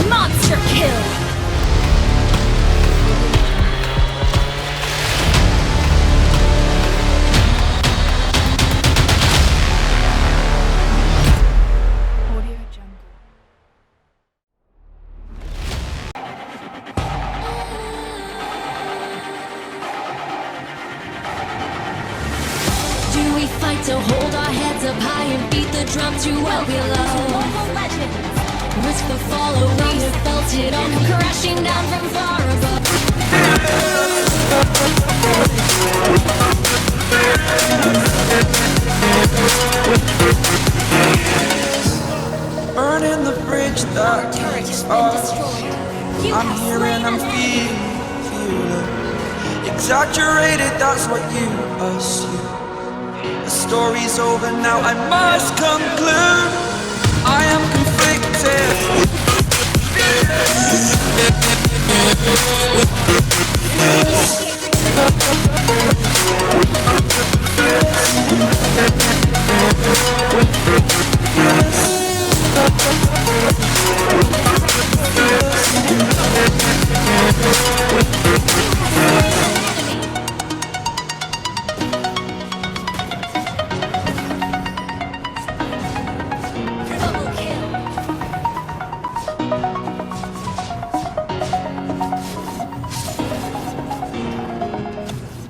Monster kill! To hold our heads up high and beat the drum to well below. Risk the fall, we have felt it all come crashing down from far above. Burning the bridge that takes us. I'm here and I'm feeling exaggerated, that's what you assume. The story's over now, I must conclude. I am conflicted.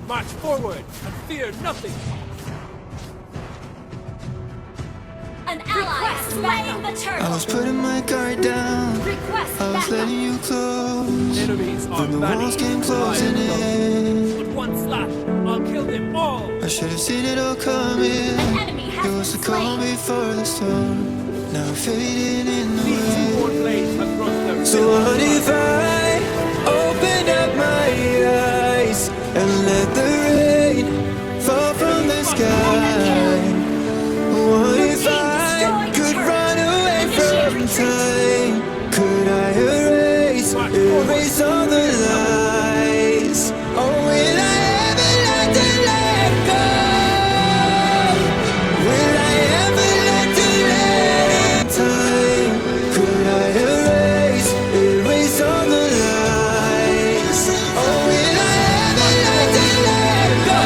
March forward and fear nothing. An ally has slain the turtle. I was putting my guard down. Request I was letting you close. Enemies are When the many. walls came closing in, With one slap, I'll kill them all. I should have seen it all coming. An enemy has It was the been calm slain. before the storm. Now fading in the These two more wind. blades have brought their So what if I open up my eyes and let the rain fall from the sky? What if I could run away from time? Could I erase all the lies? Or will I ever learn to let go? Will I ever learn to let in time? Could I erase all the lies? Or will I ever learn to let go?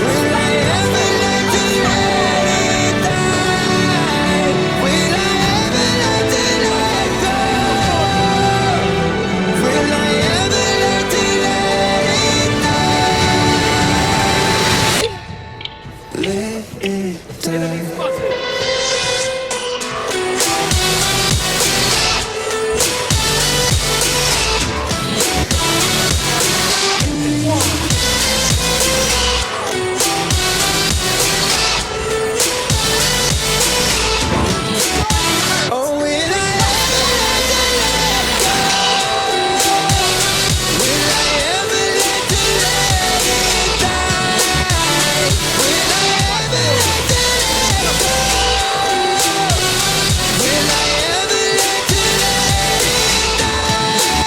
Will I ever learn to let it die? Will I ever learn to let go? Will I ever learn to let it die? Let it die. Oh, will I ever learn to let go? Will I ever learn to let it die? Will I ever learn to let go? Will I ever learn to let it die?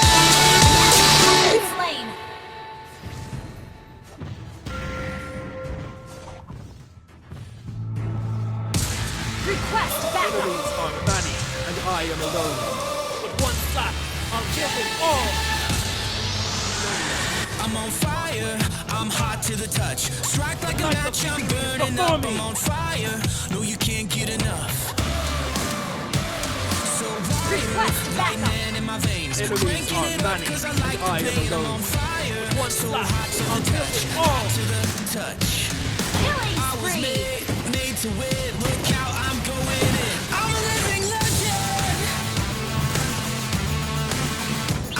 Slain. Request backup. Enemies are many, and I am alone. With one slap, I'll kill them all. I'm on fire, I'm hot to the touch. Strike like a match, I'm burning up. I'm on fire, no you can't get enough. So Request backup. lightning in my veins. Enemies Cranking are it up many, 'cause I and like I the am pain. I'm alone. on fire, With one so slap, hot to I'll the kill touch. them all. Hot to the touch. Killing I was spree. made to win. Look out, I'm going in. I'm a living legend.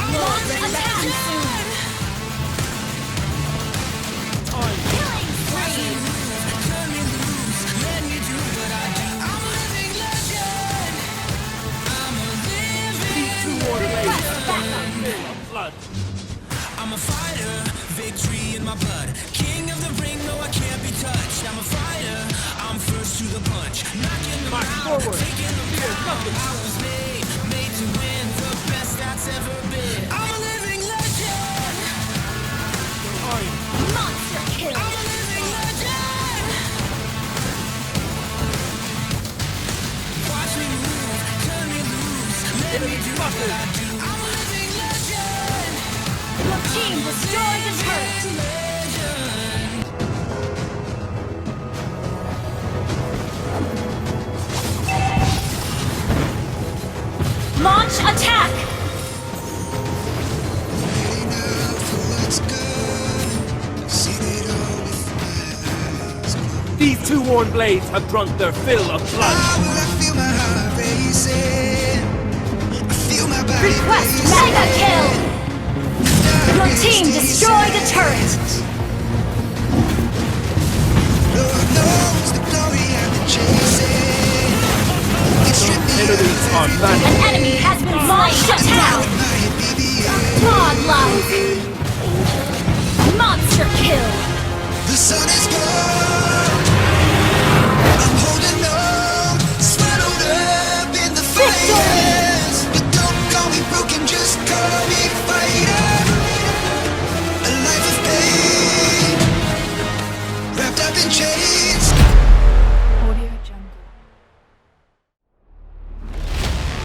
I'm a Launch living attack legend. soon. Time. Killing spree. Turn me loose, let me do what I do. I'm a living legend. I'm a living. Two more blades Request backup. full of blood. I'm a fighter, victory in my blood. King of the ring, no I can't be touched. I'm a fighter, I'm first to the punch. Knocking them March out, forward. taking them Fear down. nothing. I was made to win, the best that's ever been. I'm a living legend. Time. Monster kill. I'm a living legend. Watch Enemy spotted. Your team destroyed the turret. Launch attack! These two worn blades have drunk their fill of blood. Request mega kill! Your team destroyed a turret! Enemies are An vanished. enemy has been launched attack! Godlike!